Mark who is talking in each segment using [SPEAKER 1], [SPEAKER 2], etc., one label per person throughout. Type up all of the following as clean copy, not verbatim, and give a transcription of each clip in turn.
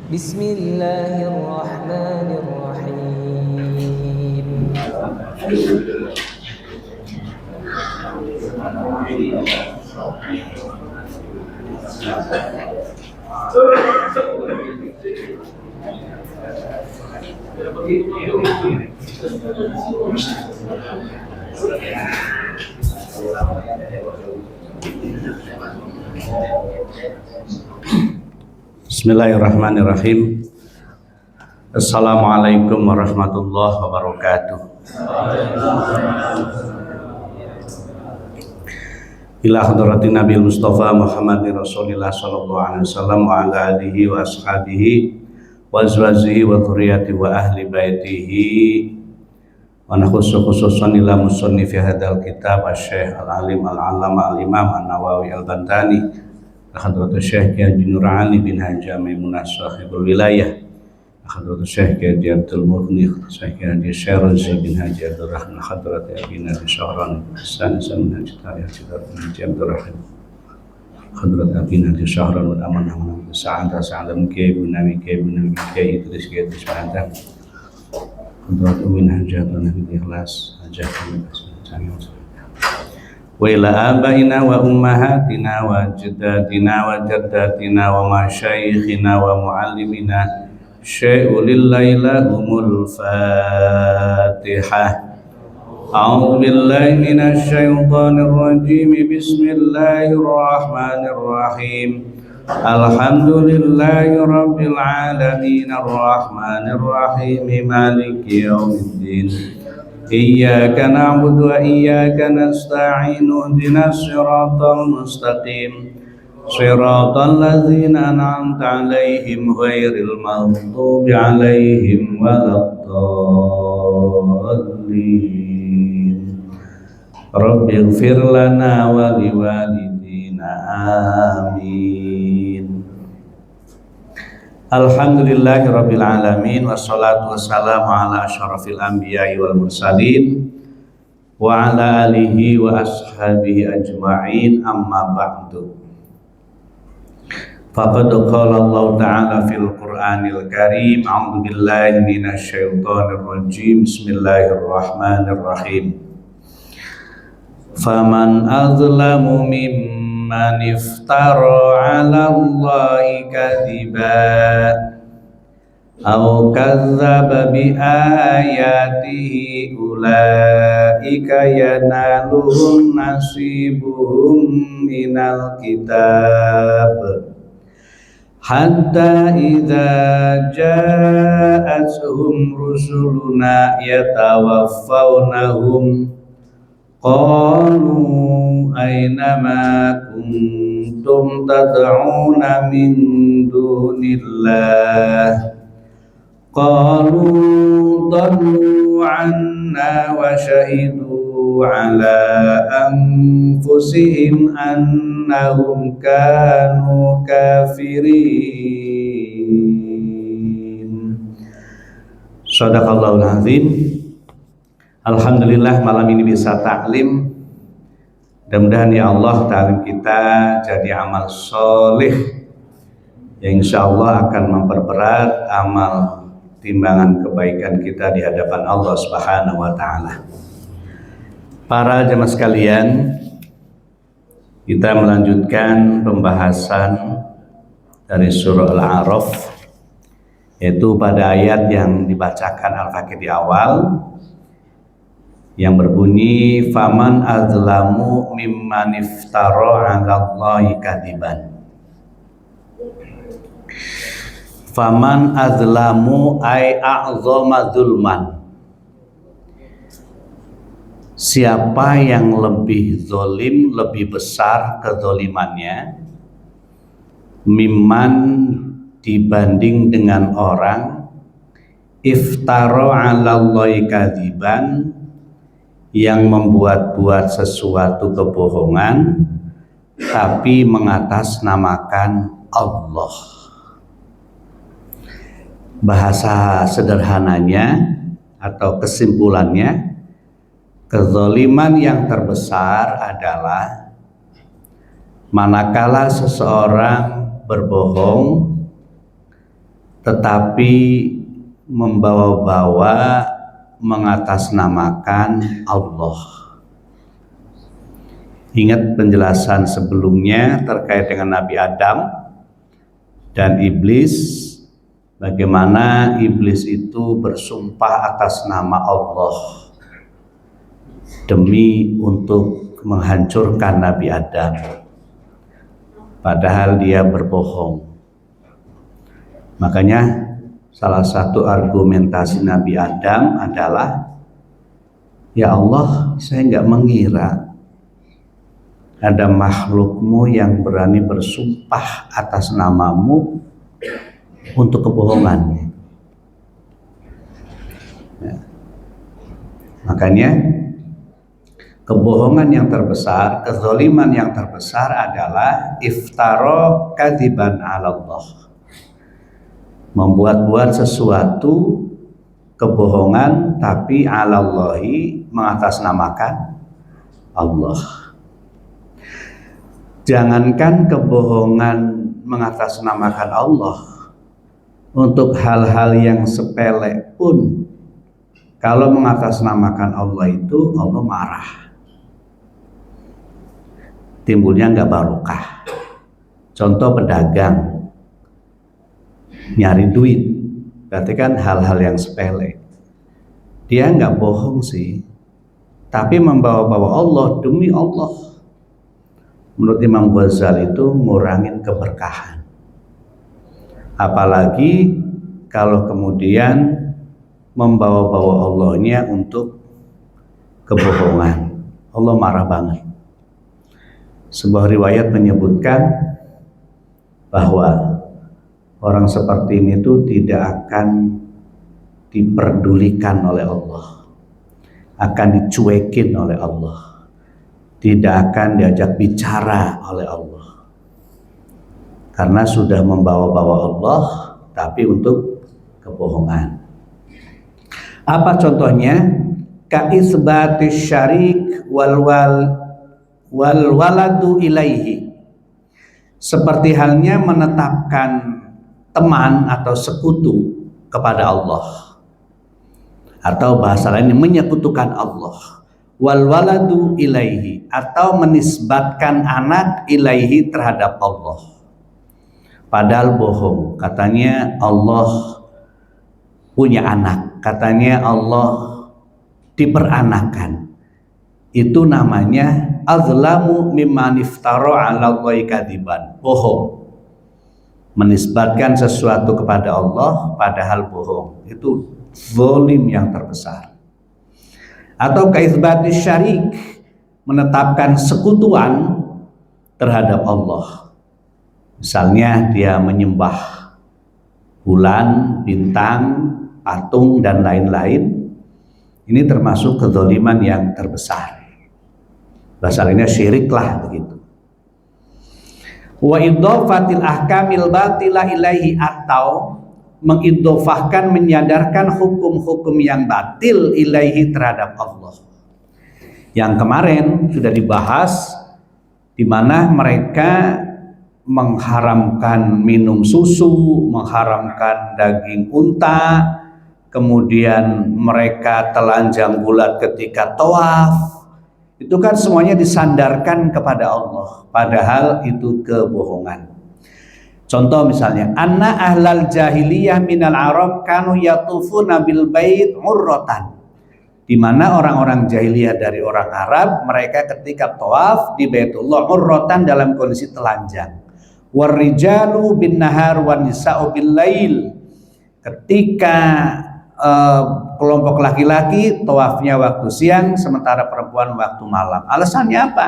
[SPEAKER 1] بسم الله الرحمن الرحيم.
[SPEAKER 2] Bismillahirrahmanirrahim. Assalamualaikum warahmatullahi wabarakatuh. Ila hadratin Nabi Mustafa Muhammadin Rasulillah sallallahu alaihi wasallam wa ala alihi wa ashabihi wa azwajihi wa dzurriyyati wa ahli baitihi wa nakhussu khususan ila musannif hadzal kitab asy-syekh al-alim al-allama al-imam an-Nawawi al-Bantani hadratus syekh Haji Nur Ali bin Haji Maimunah sahibul wilayah hadratus syekh Haji Abdul Mughni syekh Haji Syarzi bin Haji Abdul Rahman hadrat Abi Nabi Syahran Hasan bin Haji Tarikh Haji Abdul Rahim hadrat Abi Nabi Syahran wa amanah wa sa'adah sa'alam Kiai bin Nabi Kiai Idris Kiai Ismail hadrat Umin Haji Abdul Nabi Ikhlas Haji Abdul wa ila abaina wa ummahatina wa jaddatina wa jaddatina wa masyayikhina wa muallimina syai'ulil lailahumul fatihah. A'udzu billahi minasy syaithanir rajim. Bismillahirrahmanirrahim. Alhamdulillahi rabbil alamin arrahmanir rahim maliki yaumiddin. Iyyaka na'budu wa iyyaka nasta'in ihdinas siratal mustaqim siratal ladzina an'amta 'alaihim ghairil maghdubi 'alaihim waladdallin. Rabbighfir lana wa liwalidina amin. Alhamdulillahirabbil alamin wassalatu wassalamu ala asyrafil anbiya'i wal mursalin wa ala alihi wa ashabihi ajma'in amma ba'du. Faqad qala Allah ta'ala fil Qur'anil Karim a'udzu billahi minasy syaithanir rajim bismillahirrahmanirrahim. Faman azlamu mimman iftara 'ala Allahi kadhiba aw kadzdzaba bi ayatihi ulaika yanaluhum nasibuhum minal kitab hatta idza ja'atuhum rusuluna yatawaffawnahum qalu aina ma kuntum tad'una min dunillah qalu dallu 'anna wa shahidu 'ala anfusihim annahum kanu kafirin. Shadaqallahul azim. Alhamdulillah malam ini bisa taklim. Mudah-mudahan ya Allah taklim kita jadi amal soleh yang insya Allah akan memperberat amal timbangan kebaikan kita di hadapan Allah Subhanahu wa Ta'ala. Para jemaah sekalian, kita melanjutkan pembahasan dari surah Al-A'raf, yaitu pada ayat yang dibacakan Al-Fakih di awal yang berbunyi faman azlamu mimman iftara 'ala Allahi kadziban. Faman azlamu ay a'zama zulman. Siapa yang lebih zalim, lebih besar kezalimannya, mimman dibanding dengan orang iftara 'ala Allahi kadziban yang membuat-buat sesuatu kebohongan tapi mengatasnamakan Allah. Bahasa sederhananya atau kesimpulannya, kezaliman yang terbesar adalah manakala seseorang berbohong tetapi membawa-bawa mengatasnamakan Allah. Ingat penjelasan sebelumnya terkait dengan Nabi Adam dan iblis, bagaimana iblis itu bersumpah atas nama Allah demi untuk menghancurkan Nabi Adam, padahal dia berbohong. Makanya salah satu argumentasi Nabi Adam adalah, ya Allah, saya nggak mengira ada makhlukmu yang berani bersumpah atas namamu untuk kebohongan. Ya. Makanya kebohongan yang terbesar, kezaliman yang terbesar adalah iftara kadiban 'ala Allah. Membuat-buat sesuatu kebohongan tapi 'ala Allahi, mengatasnamakan Allah. Jangankan kebohongan mengatasnamakan Allah, untuk hal-hal yang sepele pun kalau mengatasnamakan Allah itu Allah marah, timbulnya nggak barokah. Contoh pedagang nyari duit, berarti kan hal-hal yang sepele. Dia nggak bohong sih, tapi membawa-bawa Allah demi Allah. Menurut Imam Ghazali itu ngurangin keberkahan. Apalagi kalau kemudian membawa-bawa Allahnya untuk kebohongan. Allah marah banget. Sebuah riwayat menyebutkan bahwa orang seperti ini tuh tidak akan diperdulikan oleh Allah, akan dicuekin oleh Allah, tidak akan diajak bicara oleh Allah, karena sudah membawa-bawa Allah tapi untuk kebohongan. Apa contohnya? Ka'isbatis syarik wal waladu ilaihi, seperti halnya menetapkan teman atau sekutu kepada Allah, atau bahasa lainnya menyekutukan Allah. Wal waladu ilaihi, atau menisbatkan anak ilaihi terhadap Allah, padahal bohong. Katanya Allah punya anak, katanya Allah diperanakan. Itu namanya azlamu mimman iftara 'ala Allahi kadiban, bohong. Menisbatkan sesuatu kepada Allah padahal bohong, itu zalim yang terbesar. Atau kaitsbatis syarik, menetapkan sekutuan terhadap Allah. Misalnya dia menyembah bulan, bintang, patung dan lain-lain. Ini termasuk kezaliman yang terbesar. Bahasa lainnya syirik lah begitu. Wa idhofatil ahkamil batilah ilaihi, atau mengidhofahkan, menyadarkan hukum-hukum yang batil ilaihi terhadap Allah. Yang kemarin sudah dibahas, di mana mereka mengharamkan minum susu, mengharamkan daging unta, kemudian mereka telanjang bulat ketika tawaf. Itu kan semuanya disandarkan kepada Allah, padahal itu kebohongan. Contoh misalnya, anna ahlal jahiliyah minal Arab kanu yatufuna bil bait urratan, di mana orang-orang jahiliyah dari orang Arab, mereka ketika tawaf di Baitullah urratan, dalam kondisi telanjang. Warrijalu bin nahar wan nisa'u bil lail, ketika kelompok laki-laki tawafnya waktu siang, sementara perempuan waktu malam. Alasannya apa?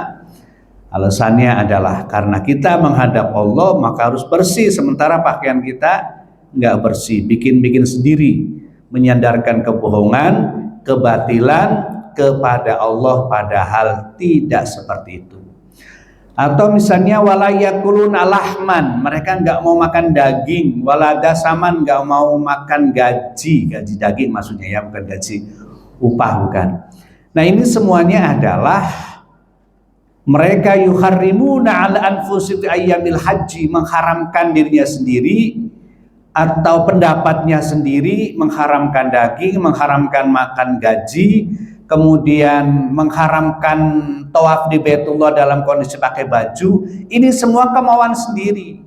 [SPEAKER 2] Alasannya adalah karena kita menghadap Allah maka harus bersih, sementara pakaian kita nggak bersih, bikin-bikin sendiri, menyandarkan kebohongan, kebatilan kepada Allah padahal tidak seperti itu. Atau misalnya walayakuluna lahman, mereka nggak mau makan daging, waladasaman, nggak mau makan gaji daging maksudnya ya, bukan gaji upah, bukan. Nah ini semuanya adalah mereka yuharrimuna ala anfusihim ayyamil haji, mengharamkan dirinya sendiri atau pendapatnya sendiri, mengharamkan daging, mengharamkan makan gaji, kemudian mengharamkan tawaf di Baitullah dalam kondisi pakai baju. Ini semua kemauan sendiri,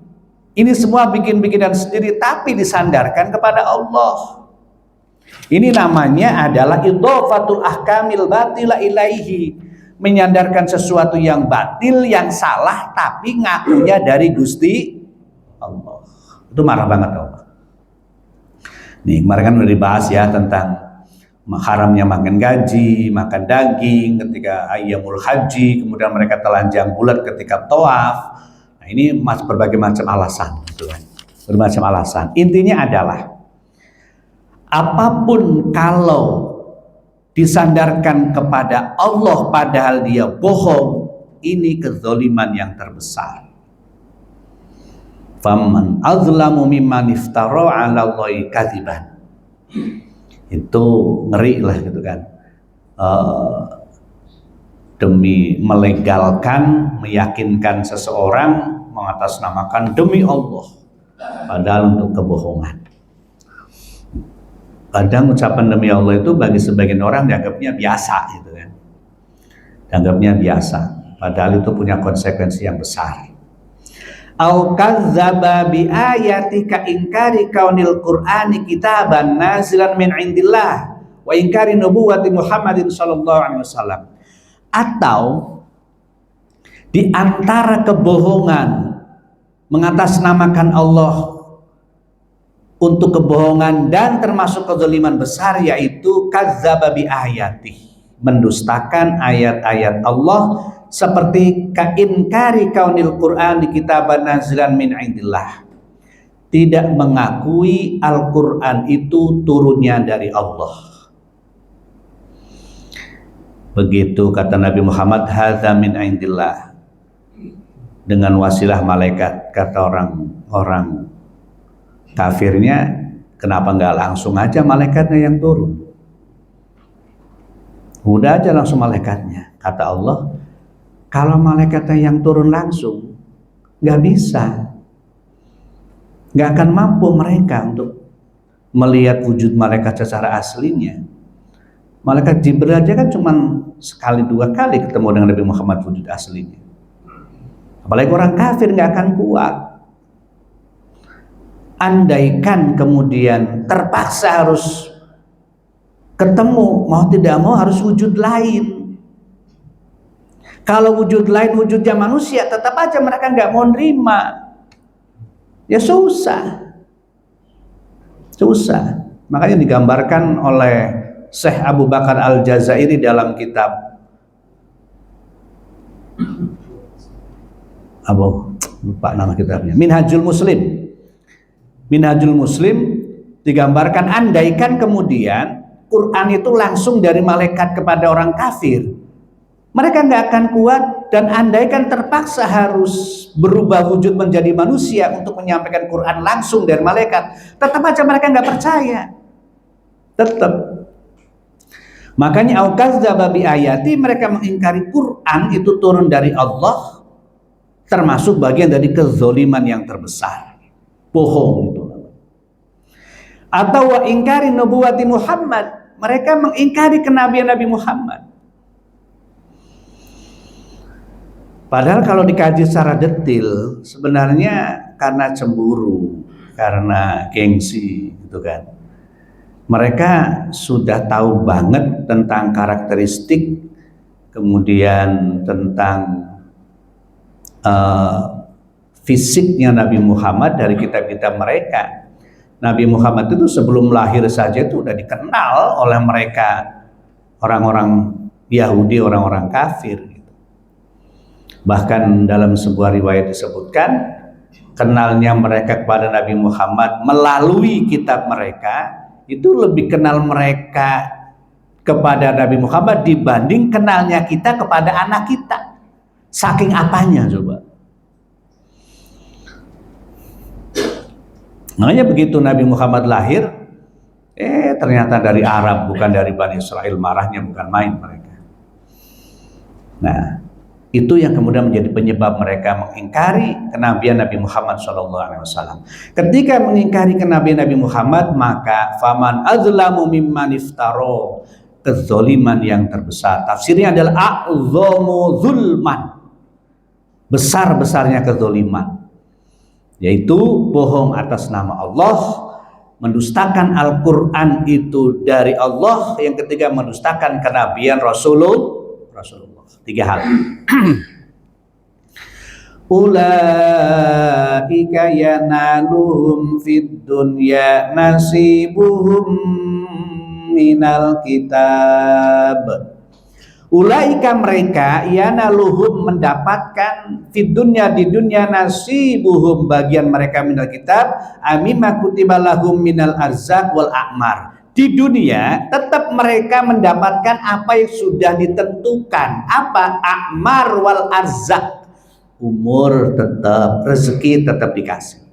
[SPEAKER 2] ini semua bikin-bikinan sendiri, tapi disandarkan kepada Allah. Ini namanya adalah idhofatul ahkamil batila ilaihi, menyandarkan sesuatu yang batil, yang salah, tapi ngakunya dari Gusti Allah. Itu marah banget Allah. Nih kemarin kan udah dibahas ya tentang haramnya makan gaji, makan daging ketika ayyamul haji, kemudian mereka telanjang bulat ketika tawaf. Nah ini berbagai macam alasan, gitu kan. Bermacam alasan. Intinya adalah apapun kalau disandarkan kepada Allah padahal dia bohong, ini kezaliman yang terbesar. Faman azlamu mimman iftara 'ala Allahi kadziban. Itu ngeri lah gitu kan. Demi melegalkan, meyakinkan seseorang mengatasnamakan demi Allah padahal untuk kebohongan. Kadang ucapan demi Allah itu bagi sebagian orang dianggapnya biasa gitu kan. Dianggapnya biasa, padahal itu punya konsekuensi yang besar. Au kadzdzaba bi ayati ka ingkari kaunil qur'ani kitaban nazilan min indillah wa ingkari nubuwwati Muhammadin sallallahu alaihi wasallam. Atau di antara kebohongan mengatasnamakan Allah untuk kebohongan dan termasuk kezaliman besar, yaitu kadzdzaba bi ayati, mendustakan ayat-ayat Allah, seperti kainkari kaunil Qur'an kitaban nazilan min indillah, tidak mengakui Al-Qur'an itu turunnya dari Allah. Begitu kata Nabi Muhammad, hadza min indillah, dengan wasilah malaikat. Kata orang kafirnya, kenapa nggak langsung aja malaikatnya yang turun? Udah aja langsung malaikatnya. Kata Allah, kalau malaikatnya yang turun langsung, nggak bisa, nggak akan mampu mereka untuk melihat wujud malaikat secara aslinya. Malaikat Jibril aja kan cuma sekali dua kali ketemu dengan Nabi Muhammad wujud aslinya. Apalagi orang kafir nggak akan kuat. Andaikan kemudian terpaksa harus ketemu, mau tidak mau harus wujud lain. Kalau wujud lain wujudnya manusia, tetap aja mereka nggak mau nerima. Ya susah. Makanya digambarkan oleh Syekh Abu Bakar Al-Jazairi dalam kitab lupa nama kitabnya, Minhajul Muslim, digambarkan andaikan kemudian Quran itu langsung dari malaikat kepada orang kafir, mereka nggak akan kuat, dan andaikan terpaksa harus berubah wujud menjadi manusia untuk menyampaikan Quran langsung dari malaikat, tetap aja mereka nggak percaya. Tetap. Makanya au kadzdzaba bi ayati, mereka mengingkari Quran itu turun dari Allah, termasuk bagian dari kezaliman yang terbesar. Bohong itu. Atau wa ingkari nubuwati Muhammad, mereka mengingkari kenabian Nabi Muhammad. Padahal kalau dikaji secara detail, sebenarnya karena cemburu, karena gengsi gitu kan. Mereka sudah tahu banget tentang karakteristik, kemudian tentang fisiknya Nabi Muhammad dari kitab-kitab mereka. Nabi Muhammad itu sebelum lahir saja itu sudah dikenal oleh mereka, orang-orang Yahudi, orang-orang kafir. Bahkan dalam sebuah riwayat disebutkan, kenalnya mereka kepada Nabi Muhammad melalui kitab mereka, itu lebih kenal mereka kepada Nabi Muhammad dibanding kenalnya kita kepada anak kita. Saking apanya coba. Makanya begitu Nabi Muhammad lahir, ternyata dari Arab, bukan dari Bani Israel. Marahnya bukan main mereka. Nah, Itu yang kemudian menjadi penyebab mereka mengingkari kenabian Nabi Muhammad SAW. Ketika mengingkari kenabian Nabi Muhammad, maka faman azlamu mimman iftaro, kezoliman yang terbesar. Tafsirnya adalah a'zamu zulman, besar-besarnya kezoliman, yaitu bohong atas nama Allah, mendustakan Al-Quran itu dari Allah, yang ketiga mendustakan kenabian Rasulullah. Tiga hal. Ulaika yanaluhum fid dunya nasibuhum minal kitab. Ulaika mereka yanaluhum mendapatkan fid dunya di dunia nasibuhum bagian mereka minal kitab amimma kutiba lahum minal arzaq wal a'mar. Di dunia tetap mereka mendapatkan apa yang sudah ditentukan. Apa? A'mar wal arzaq. Umur tetap, rezeki tetap dikasih.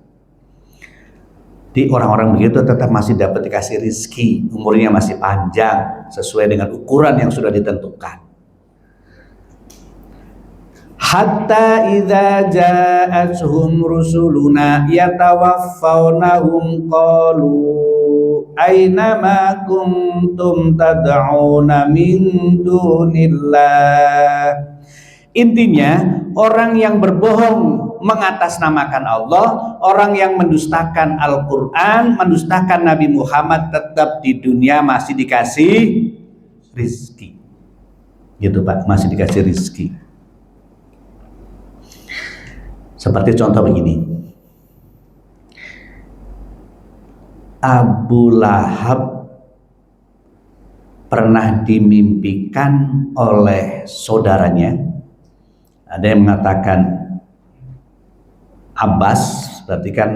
[SPEAKER 2] Di orang-orang begitu tetap masih dapat dikasih rezeki, umurnya masih panjang sesuai dengan ukuran yang sudah ditentukan. Hatta idza ja'atuhum rusuluna yatawaffawnahum qalu aina ma kuntum tad'una min dunillah. Intinya orang yang berbohong mengatasnamakan Allah, orang yang mendustakan Al-Quran, mendustakan Nabi Muhammad, tetap di dunia masih dikasih rizki. Gitu Pak, masih dikasih rizki. Seperti contoh begini, Abu Lahab pernah dimimpikan oleh saudaranya. Ada yang mengatakan Abbas, berarti kan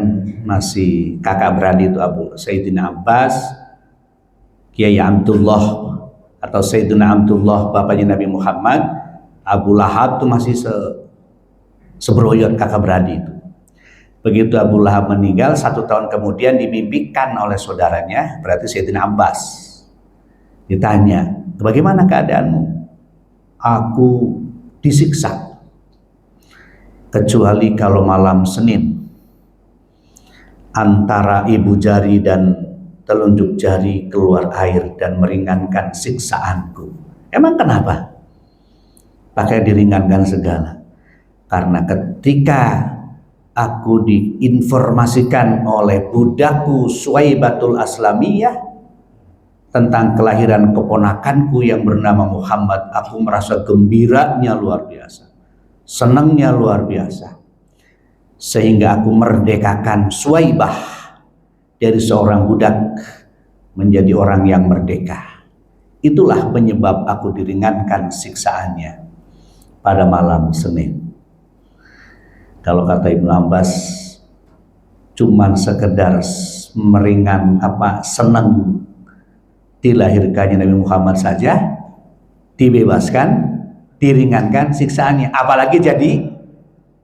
[SPEAKER 2] masih kakak beradik itu Sayyidina Abbas, Kiai Abdullah atau Sayyidina Abdullah bapaknya Nabi Muhammad. Abu Lahab itu masih sebroyot kakak beradik itu. Begitu Abu Lahab meninggal, 1 tahun kemudian dimimpikan oleh saudaranya, berarti Sayyidina Abbas. Ditanya, bagaimana keadaanmu? Aku disiksa. Kecuali kalau malam Senin, antara ibu jari dan telunjuk jari keluar air dan meringankan siksaanku. Emang kenapa? Pakai diringankan segala. Karena ketika aku diinformasikan oleh budakku Suwaibatul Aslamiyah tentang kelahiran keponakanku yang bernama Muhammad, aku merasa gembiranya luar biasa, senangnya luar biasa, sehingga aku merdekakan Suwaibah dari seorang budak menjadi orang yang merdeka. Itulah penyebab aku diringankan siksaannya pada malam Senin. Kalau kata Ibnu Abbas, cuman sekedar senang dilahirkannya Nabi Muhammad saja, dibebaskan, diringankan siksaannya, apalagi jadi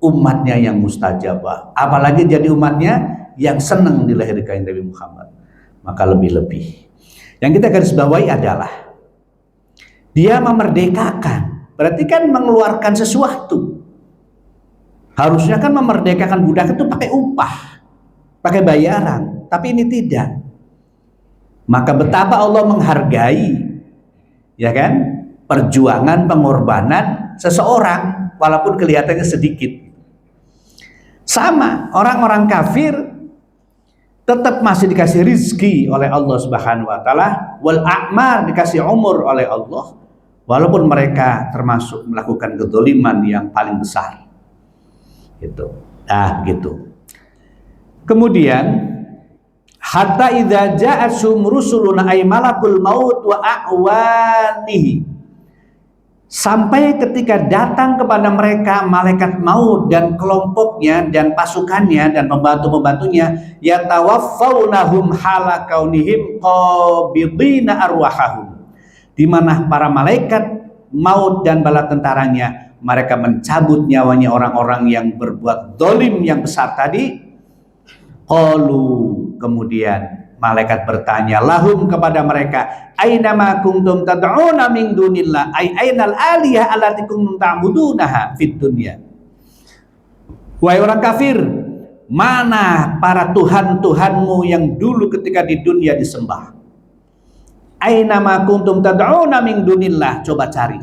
[SPEAKER 2] umatnya yang mustajabah, apalagi jadi umatnya yang senang dilahirkannya Nabi Muhammad, maka lebih-lebih. Yang kita garis bawahi adalah dia memerdekakan, berarti kan mengeluarkan sesuatu. Harusnya kan memerdekakan budak itu pakai upah, pakai bayaran, tapi ini tidak. Maka betapa Allah menghargai, ya kan, perjuangan, pengorbanan seseorang walaupun kelihatannya sedikit. Sama orang-orang kafir tetap masih dikasih rizki oleh Allah Subhanahu wa taala, wal a'mar, dikasih umur oleh Allah, walaupun mereka termasuk melakukan kezaliman yang paling besar. Gitu. Nah, gitu. Kemudian hatta idza ja'asum rusuluna ay malakul maut wa a'wanihi, sampai ketika datang kepada mereka malaikat maut dan kelompoknya dan pasukannya dan pembantu-pembantunya, yatawaffawnahum hala kaunihim qabidina arwahahum, di mana para malaikat maut dan bala tentaranya mereka mencabut nyawanya orang-orang yang berbuat zalim yang besar tadi. Qalu, kemudian malaikat bertanya lahum kepada mereka, aina ma kuntum tad'una min dunillah, ay ainal aliyah allati kuntum ta'budunaha fid dunya. Wahai orang kafir, mana para tuhan-tuhanmu yang dulu ketika di dunia disembah? Aina ma kuntum tad'una min dunillah, coba cari.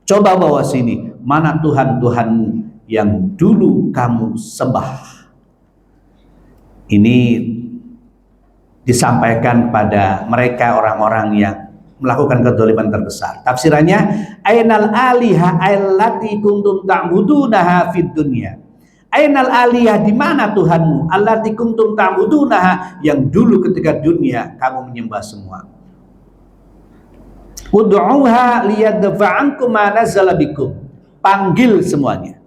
[SPEAKER 2] Coba bawa sini, mana tuhan-tuhanmu yang dulu kamu sembah? Ini disampaikan pada mereka orang-orang yang melakukan kedzaliman terbesar. Tafsirannya, ainal aliha allati kuntum ta'budunaha fid dunya. Ainal aliyah, di mana Tuhanmu? Allati kuntum ta'budunaha, yang dulu ketika dunia kamu menyembah semua. Ud'uha liyadfa'ankum ma nazala bikum. Panggil semuanya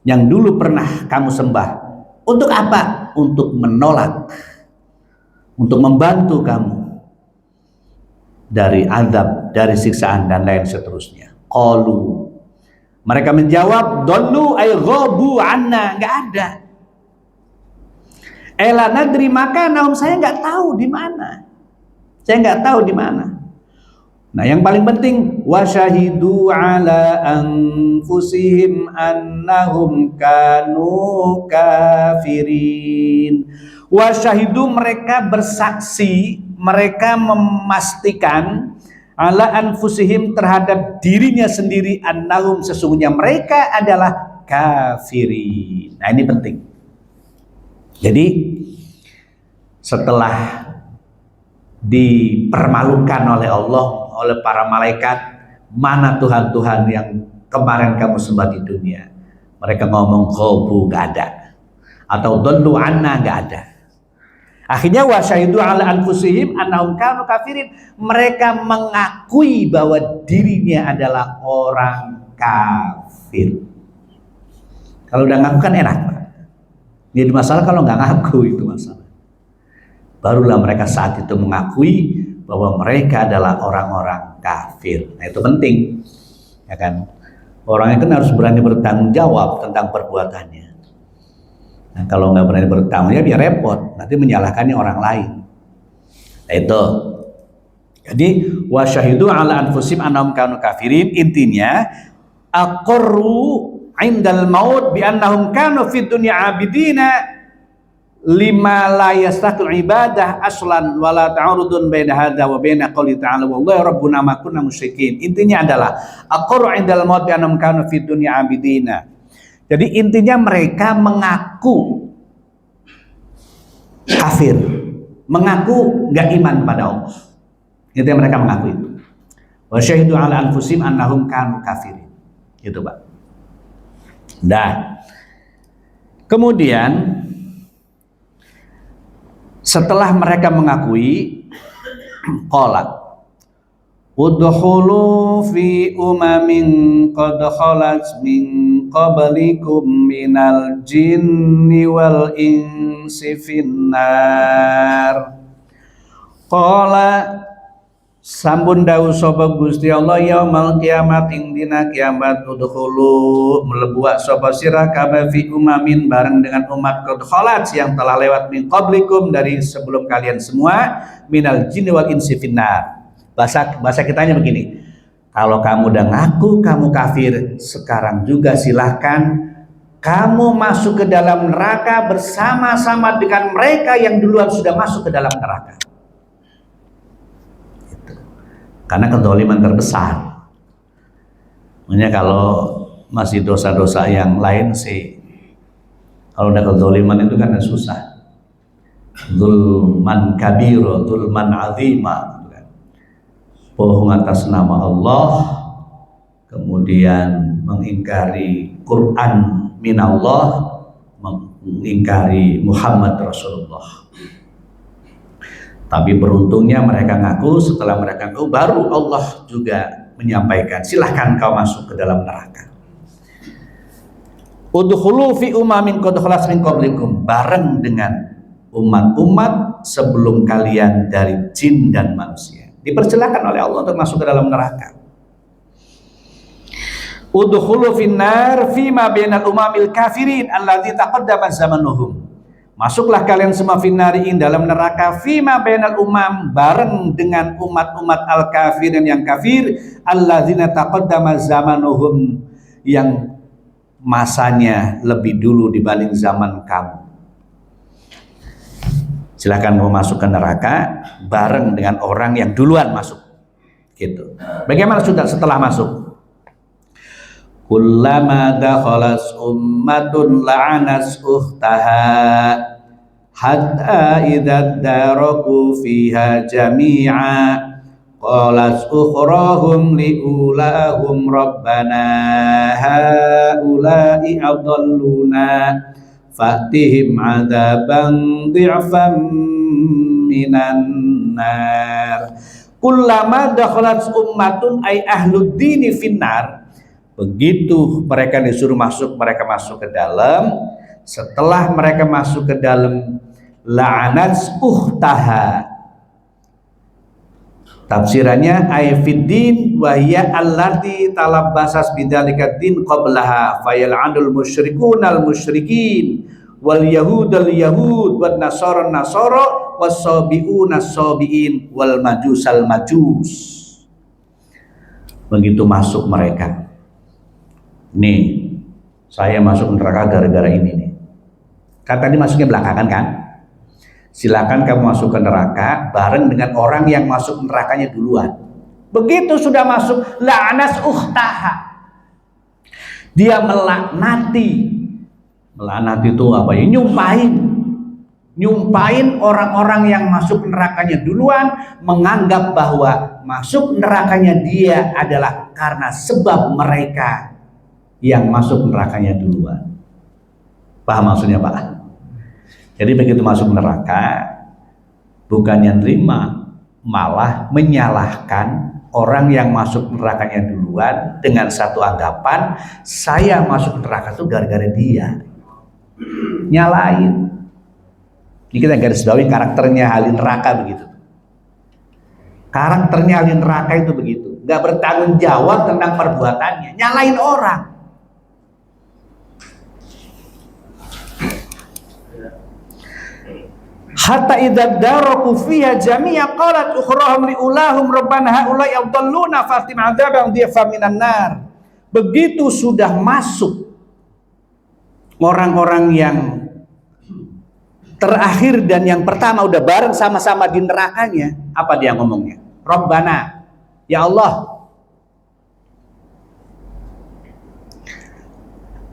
[SPEAKER 2] yang dulu pernah kamu sembah. Untuk apa? Untuk menolak, untuk membantu kamu dari azab, dari siksaan dan lain seterusnya. Qalu, mereka menjawab, dollu ay ghabu anna, enggak ada. Ela nadri, maka naum, saya enggak tahu di mana. Saya enggak tahu di mana. Nah, yang paling penting, wasyahidu ala anfusihim annahum kanu kafirin. Wasyahidu, mereka bersaksi, mereka memastikan ala anfusihim, terhadap dirinya sendiri, annahum, sesungguhnya mereka adalah kafirin. Nah, ini penting. Jadi setelah dipermalukan oleh Allah, oleh para malaikat, mana Tuhan-Tuhan yang kemarin kamu sembah di dunia? Mereka ngomong khobu, gak ada. Atau dollu anna, gak ada. Akhirnya wasyahidu ala anfusihim annahum kanu kafirin. Mereka mengakui bahwa dirinya adalah orang kafir. Kalau udah ngaku kan enak. Jadi masalah kalau nggak ngaku, itu masalah. Barulah mereka saat itu mengakui bahwa mereka adalah orang-orang kafir. Nah, itu penting, ya kan? Orang itu kan harus berani bertanggung jawab tentang perbuatannya. Nah, kalau nggak berani bertanggung jawab, ya repot. Nanti menyalahkannya orang lain. Nah, itu. Jadi wasyahidu ala anfusihim annahum kanu kafirin. Intinya, aqarru indal maut bi annahum kanu fid dunya abidina lima la yastaqil ibadah aslan wala ta'arudun baina hadza wa baina qouli ta'ala wallahu rabbuna ma kunna musyrikin. Intinya adalah aqarru indal maut bi annahum kanu fid dunya abidina. Jadi intinya mereka mengaku kafir, mengaku enggak iman kepada Allah. Itu yang mereka mengaku itu. Wa syahidu ala anfusihim annahum kanu kafirin. Itu, Pak. Nah, kemudian setelah mereka mengakui, qala udkhulu fi umamin qad khalat min qablikum minal jinni wal insi finnar. Qala sambun dawu sapa Gusti Allah, yaumul kiamat, ing dina kiamat, udkhulu mlebu sapa sira kabeh fi umamin, bareng dengan umat qad khalat, yang telah lewat, min qablikum, dari sebelum kalian semua, minal jinni wal insi finnar. Bahasa kitanya begini, kalau kamu udah ngaku kamu kafir, sekarang juga silahkan kamu masuk ke dalam neraka bersama-sama dengan mereka yang duluan sudah masuk ke dalam neraka. Karena kezaliman terbesar. Makanya kalau masih dosa-dosa yang lain sih, kalau udah kezaliman itu kan susah. Zulman kabiro, zulman azima, bohong atas nama Allah, kemudian mengingkari Quran minallah, mengingkari Muhammad Rasulullah. Tapi beruntungnya mereka ngaku, setelah mereka ngaku baru Allah juga menyampaikan, silahkan kau masuk ke dalam neraka. Udkhulu fi umamin qad khalas min qablikum, bareng dengan umat-umat sebelum kalian dari jin dan manusia. Dipersilakan oleh Allah untuk masuk ke dalam neraka. Udkhulu finnar fi ma bainal umamil kafirin alladzi taqaddama zamanuhum. Masuklah kalian semua finnariin dalam neraka fima bainal umam bareng dengan umat-umat al-kafirin yang kafir alladzina taqaddama zamanuhum yang masanya lebih dulu dibanding zaman kamu. Silahkan mau masuk ke neraka bareng dengan orang yang duluan masuk. Gitu. Bagaimana sudah setelah masuk? Kullama dakhalas ummatun la'anas ukhtaha hatta idza daraku fiha jami'a qalas ukhrahum liulahum rabbana haula'i adalluna fatihim adaban dhi'fan minan nar. Kullama dakhalat ummatun ay ahlud dini finnar. Begitu mereka disuruh masuk, mereka masuk ke dalam. Setelah mereka masuk ke dalam, la'anat uhtaha. Tafsirannya ay fiddin wa hiya allati talabbasas bidzalika din qablaha fayal'anul musyrikuna al musyrikin wal yahudal yahud wan nasara nasara was sabiuna sabiin wal majusal majus. Begitu masuk mereka, nih saya masuk neraka gara-gara ini nih. Kan tadi masuknya belakangan kan? Silakan kamu masuk ke neraka bareng dengan orang yang masuk nerakanya duluan. Begitu sudah masuk, la'anas ukhtaha. Dia melaknati. Melaknati itu apa ya? Nyumpain orang-orang yang masuk nerakanya duluan, menganggap bahwa masuk nerakanya dia adalah karena sebab mereka yang masuk nerakanya duluan. Paham maksudnya Pak? Jadi begitu masuk neraka, bukannya nerima, malah menyalahkan orang yang masuk nerakanya duluan dengan satu anggapan, saya masuk neraka itu gara-gara dia. Nyalain. Ini kita garis bawahi karakternya ahli neraka begitu. Karakternya ahli neraka itu begitu, nggak bertanggung jawab tentang perbuatannya, nyalain orang. Hatta idza daraku fiha jami'a qalat ukhrahum liulahum rabbana haula'i adalluna fatim adzaban dhi'fan minan nar. Begitu sudah masuk orang-orang yang terakhir dan yang pertama udah bareng sama-sama di nerakanya, apa dia ngomongnya? Rabbana, ya Allah,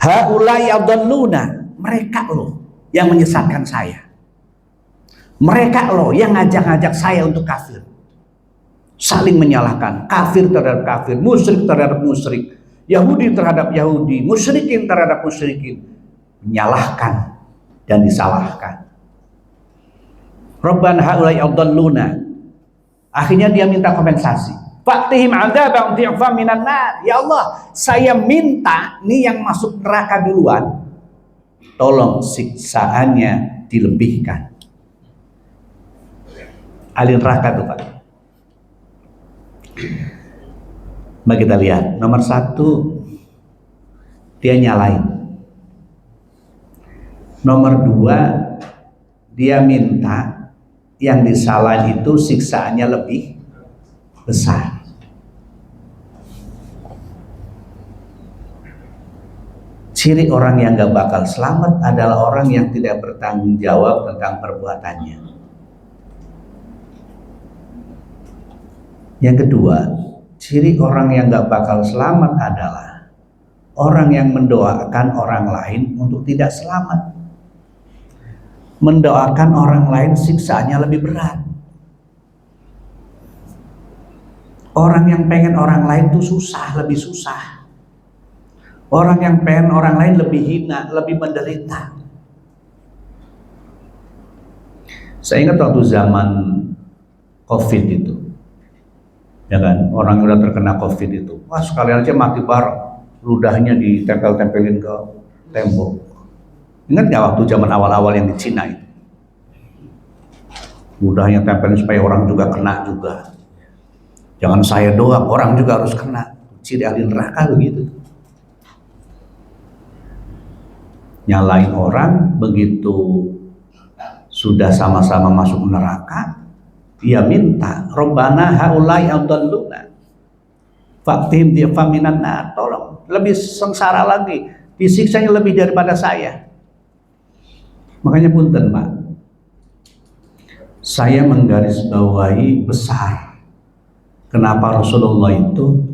[SPEAKER 2] haula'i adalluna, mereka loh yang menyesatkan saya. Mereka loh yang ngajak-ngajak saya untuk kafir. Saling menyalahkan, kafir terhadap kafir, musyrik terhadap musyrik, Yahudi terhadap Yahudi, musyrikin terhadap musyrikin. Menyalahkan dan disalahkan. Rabbana haula'i adalluna. Akhirnya dia minta kompensasi. Fatihim adzaban dhi'fan minan nar. Ya Allah, saya minta nih yang masuk neraka duluan, tolong siksaannya dilebihkan. Ahli neraka tuh Pak. Mari kita lihat. Nomor satu, dia nyalain. Nomor dua, dia minta yang disalahin itu siksaannya lebih besar. Ciri orang yang gak bakal selamat adalah orang yang tidak bertanggung jawab tentang perbuatannya. Yang kedua, ciri orang yang gak bakal selamat adalah orang yang mendoakan orang lain untuk tidak selamat. Mendoakan orang lain siksaannya lebih berat. Orang yang pengen orang lain itu susah, lebih susah. Orang yang pengen orang lain lebih hina, lebih menderita. Saya ingat waktu zaman COVID itu, ya kan, orang yang udah terkena COVID itu, wah sekalian aja mati bareng, ludahnya ditempel-tempelin ke tembok. Ingat nggak waktu zaman awal-awal yang di Cina itu, ludahnya tempelin supaya orang juga kena juga. Jangan saya doang, orang juga harus kena. Ciri ahli neraka begitu. Nyalain orang, begitu sudah sama-sama masuk neraka, dia minta, Rabbana haulai adalluna faktihim dia faminan nar, tolong lebih sengsara lagi, disiksanya lebih daripada saya. Makanya punten Pak, saya menggarisbawahi besar kenapa Rasulullah itu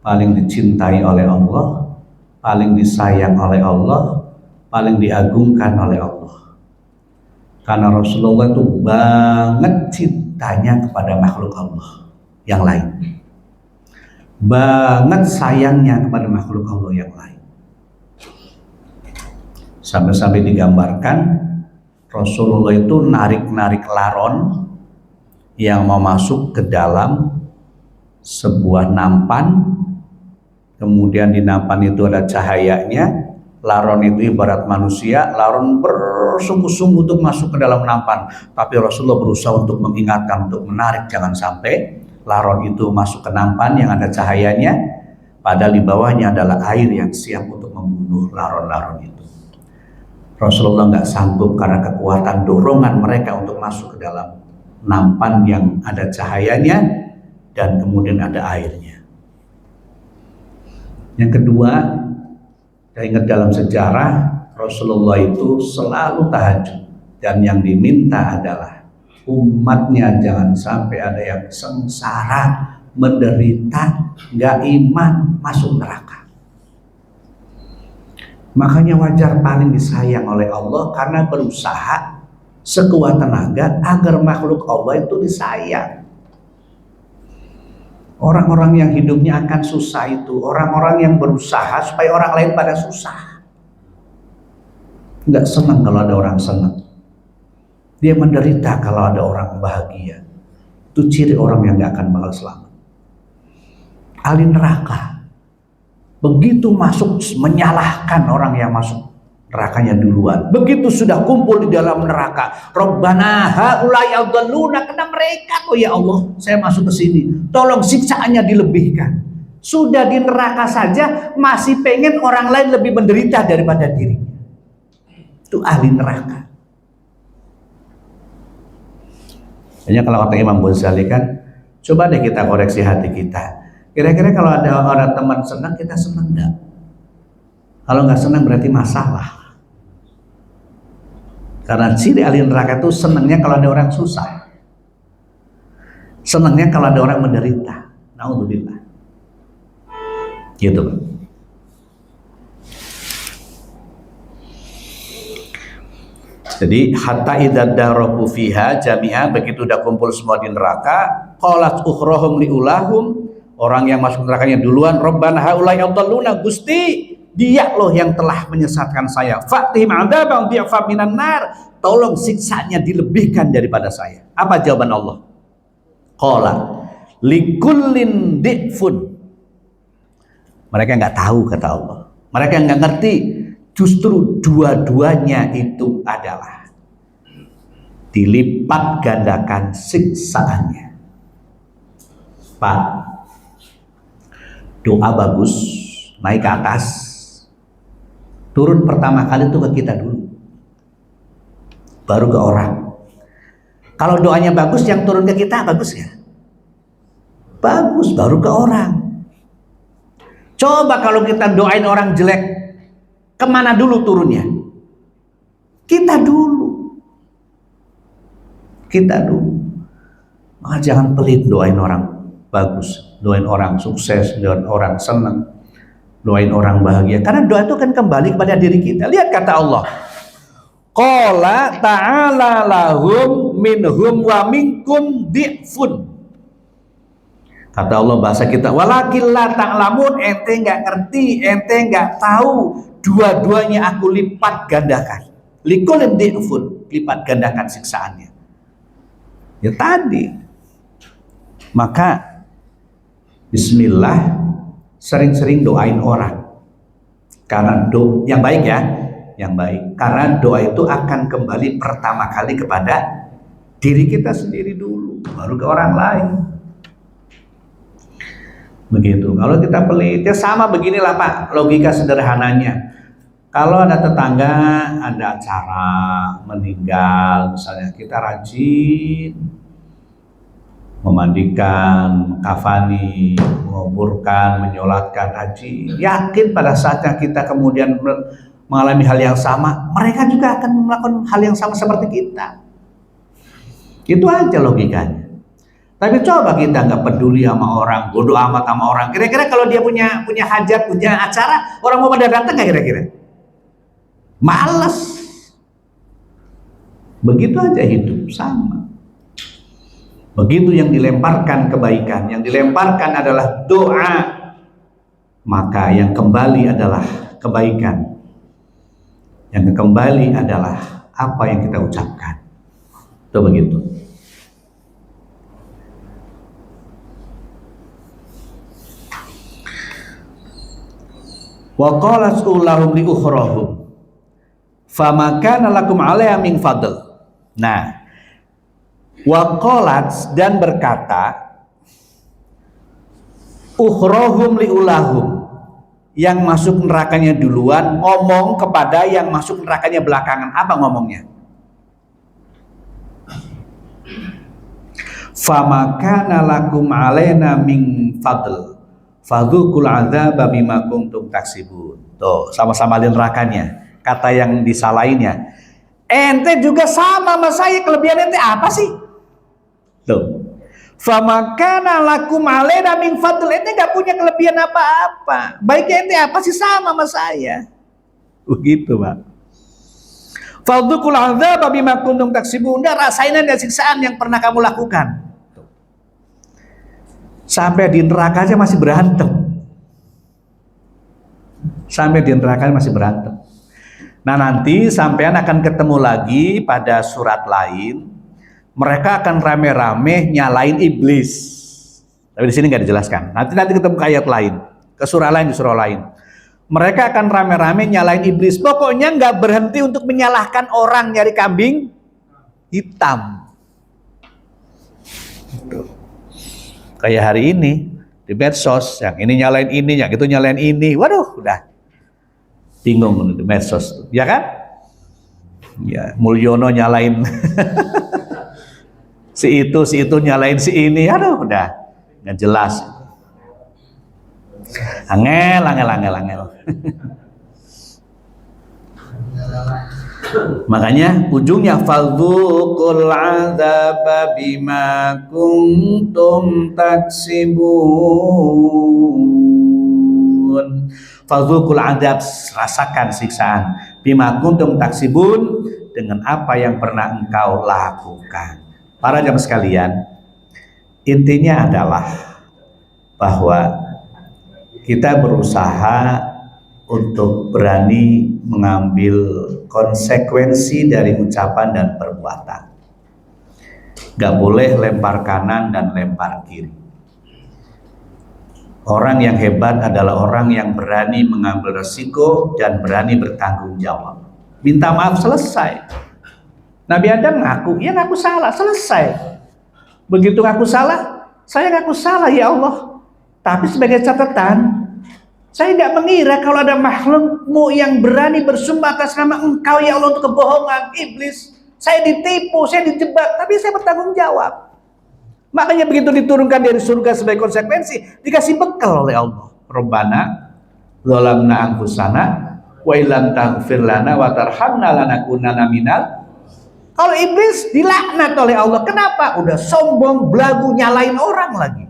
[SPEAKER 2] paling dicintai oleh Allah, paling disayang oleh Allah, paling diagungkan oleh Allah. Karena Rasulullah itu banget cintanya kepada makhluk Allah yang lain, banget sayangnya kepada makhluk Allah yang lain. Sampai-sampai digambarkan Rasulullah itu narik-narik laron yang mau masuk ke dalam sebuah nampan, kemudian di nampan itu ada cahayanya. Laron itu ibarat manusia, laron bersungguh-sungguh untuk masuk ke dalam nampan, tapi Rasulullah berusaha untuk mengingatkan, untuk menarik, jangan sampai laron itu masuk ke nampan yang ada cahayanya, padahal di bawahnya adalah air yang siap untuk membunuh laron-laron itu. Rasulullah nggak sanggup karena kekuatan dorongan mereka untuk masuk ke dalam nampan yang ada cahayanya dan kemudian ada airnya. Yang kedua, saya ingat dalam sejarah Rasulullah itu selalu tahajud, dan yang diminta adalah umatnya jangan sampai ada yang sengsara, menderita, nggak iman, masuk neraka. Makanya wajar paling disayang oleh Allah karena berusaha sekuat tenaga agar makhluk Allah itu disayang. Orang-orang yang hidupnya akan susah itu orang-orang yang berusaha supaya orang lain pada susah. Nggak senang kalau ada orang senang. Dia menderita kalau ada orang bahagia. Itu ciri orang yang nggak akan bakal selamat. Ahli neraka begitu masuk menyalahkan orang yang masuk nerakanya duluan. Begitu sudah kumpul di dalam neraka, Rabbana haulai adalluna, kena mereka, oh ya Allah, saya masuk ke sini, tolong siksaannya dilebihkan. Sudah di neraka saja masih pengen orang lain lebih menderita daripada dirinya. Itu ahli neraka. Hanya kalau kata Imam Ghazali kan, coba deh kita koreksi hati kita. Kira-kira kalau ada orang teman senang, kita senang enggak? Kalau nggak senang berarti masalah. Karena ciri ahli neraka itu senangnya kalau ada orang susah, senangnya kalau ada orang menderita. Naudzubillah. Gitu. Jadi hatta idza daraku fiha jami'a, begitu udah kumpul semua di neraka, qalat ukhrahum liulahum, orang yang masuk nerakanya duluan, Rabbana haulai adalluna, Gusti dia loh yang telah menyesatkan saya, fatihim adzabam bi'fa minan nar, tolong siksanya dilebihkan daripada saya. Apa jawaban Allah? Qala likullin di'fun. Mereka nggak tahu, kata Allah, mereka nggak ngerti, justru dua-duanya itu adalah dilipat gandakan siksaannya. Pak, doa bagus, naik ke atas, turun pertama kali itu ke kita dulu, baru ke orang. Kalau doanya bagus, yang turun ke kita bagus ya? Bagus, baru ke orang. Coba kalau kita doain orang jelek, kemana dulu turunnya? Kita dulu. Kita dulu. Maka jangan pelit doain orang bagus, doain orang sukses, doain orang senang, doain orang bahagia. Karena doa itu kan kembali kepada diri kita. Lihat kata Allah, qala ta'ala lahum minhum wa minkum di'fun. Kata Allah bahasa kita, walakin la ta'lamun, ente nggak ngerti, ente nggak tahu, dua-duanya aku lipat gandakan. Likulin di'fun, lipat gandakan siksaannya. Ya tadi. Maka bismillah, sering-sering doain orang. Karena yang baik ya, yang baik. Karena doa itu akan kembali pertama kali kepada diri kita sendiri dulu, baru ke orang lain. Begitu. Kalau kita pelit, ya sama beginilah Pak, logika sederhananya. Kalau ada tetangga, ada acara meninggal, misalnya kita rajin memandikan, kafani, menguburkan, menyolatkan haji. Yakin pada saatnya kita kemudian mengalami hal yang sama, mereka juga akan melakukan hal yang sama seperti kita. Itu aja logikanya. Tapi coba kita nggak peduli sama orang, bodoh amat sama orang. Kira-kira kalau dia punya hajat, punya acara, orang mau pada datang nggak kira-kira? Males. Begitu aja hidup sama. Begitu yang dilemparkan kebaikan, yang dilemparkan adalah doa, maka yang kembali adalah kebaikan. Yang kembali adalah apa yang kita ucapkan. Itu begitu. Wa qalat ulahum li ukhrahum fama kana lakum 'alaiha min fadl. Nah, wa qalat dan berkata ukhrahum li ulahum, yang masuk nerakanya duluan ngomong kepada yang masuk nerakanya belakangan. Apa ngomongnya? Fama kana lakum 'alaina min fadl fadzuqul 'adzaba bima kuntum taksibun. Tuh, sama-sama di nerakanya. Kata yang disalahinnya, ente juga sama sama saya, kelebihan ente apa sih? Tuh. Fama kana lakum 'alaina min fadl, ente enggak punya kelebihan apa-apa. Baiknya ente apa sih, sama sama saya. Begitu, Pak. Fadzuqul 'adzaba bima kuntum taksibun. Rasain aja siksaan yang pernah kamu lakukan. Sampai di neraka aja masih berantem. Sampai di neraka masih berantem. Nah, nanti sampean akan ketemu lagi pada surat lain. Mereka akan rame-rame nyalain iblis. Tapi di sini nggak dijelaskan. Nanti ketemu ke ayat lain, ke surah lain, di surah lain. Mereka akan rame-rame nyalain iblis. Pokoknya nggak berhenti untuk menyalahkan orang nyari kambing hitam. Tuh. Kayak hari ini di medsos, yang ini nyalain ini, yang itu nyalain ini. Waduh, udah bingung di medsos, ya kan? Ya, Mulyono nyalain si itu nyalain si ini. Aduh, udah nggak jelas. Angel. Makanya ujungnya fadzuqul 'adzaba bima kuntum taksibun. Fadzuqul 'adzab, rasakan siksaan, bima kuntum taksibun, dengan apa yang pernah engkau lakukan. Para jamaah sekalian, intinya adalah bahwa kita berusaha untuk berani mengambil konsekuensi dari ucapan dan perbuatan. Gak boleh lempar kanan dan lempar kiri. Orang yang hebat adalah orang yang berani mengambil resiko dan berani bertanggung jawab. Minta maaf, selesai. Nabi Adam ngaku, ya ngaku salah, selesai. Begitu ngaku salah, saya ngaku salah ya Allah. Tapi sebagai catatan, saya tidak mengira kalau ada makhlukmu yang berani bersumpah atas nama engkau ya Allah untuk kebohongan, iblis. Saya ditipu, saya dijebak, tapi saya bertanggung jawab. Makanya begitu diturunkan dari surga sebagai konsekuensi, dikasih bekal oleh Allah. Rabbana zalamna anfusana wa illam taghfir lana wa tarhamna lanakunanna minal. Kalau iblis dilaknat oleh Allah, kenapa? Udah sombong, belagu, nyalain orang lagi.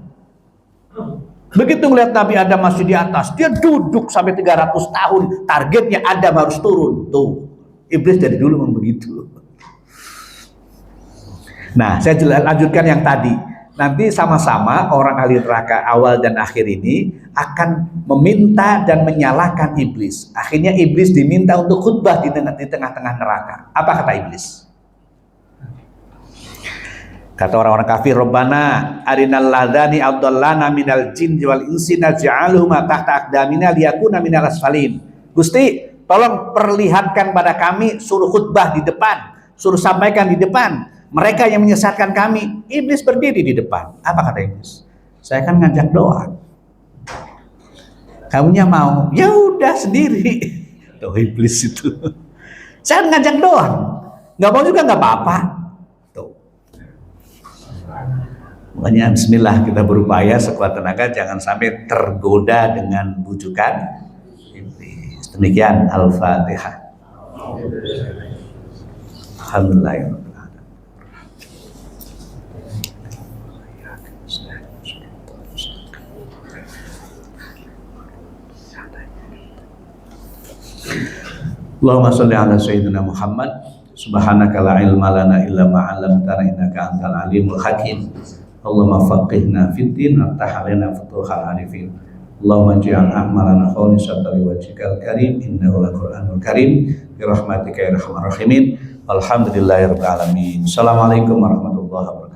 [SPEAKER 2] Begitu melihat Nabi Adam masih di atas, dia duduk sampai 300 tahun. Targetnya Adam harus turun. Tuh, iblis dari dulu memang begitu. Nah, saya lanjutkan yang tadi. Nanti sama-sama orang ahli neraka awal dan akhir ini akan meminta dan menyalahkan iblis. Akhirnya iblis diminta untuk khutbah di tengah-tengah neraka. Apa kata iblis? Kata orang-orang kafir, Rabbana arinal ladzani adallana minal jinni wal insi naj'aluhuma tahta aqdamina liyakuna minal asfalin. Gusti, tolong perlihatkan pada kami, suruh khutbah di depan, suruh sampaikan di depan. Mereka yang menyesatkan kami. Iblis berdiri di depan. Apa kata iblis? Saya kan ngajak doa. Kamunya mau? Ya udah sendiri. Tuh iblis itu. Saya ngajak doang, nggak mau juga nggak apa-apa. Tuh. Makanya Bismillah kita berupaya sekuat tenaga jangan sampai tergoda dengan bujukan iblis. Demikian Al-Fatihah. Alhamdulillah. Allahumma sholli ala sayyidina Muhammad. Subhanaka la ilma lana illa ma 'allamtana innaka antal alimul hakim. Allahumma faqihna fid din aftah alaina futuhal arifin. Allahumma ij'al a'malana khalisatan liwajhikal karim innahu laqur'anul karim bi rahmatika ya arhamar rahimin. Alhamdulillahirabbil alamin. Assalamualaikum warahmatullahi wabarakatuh.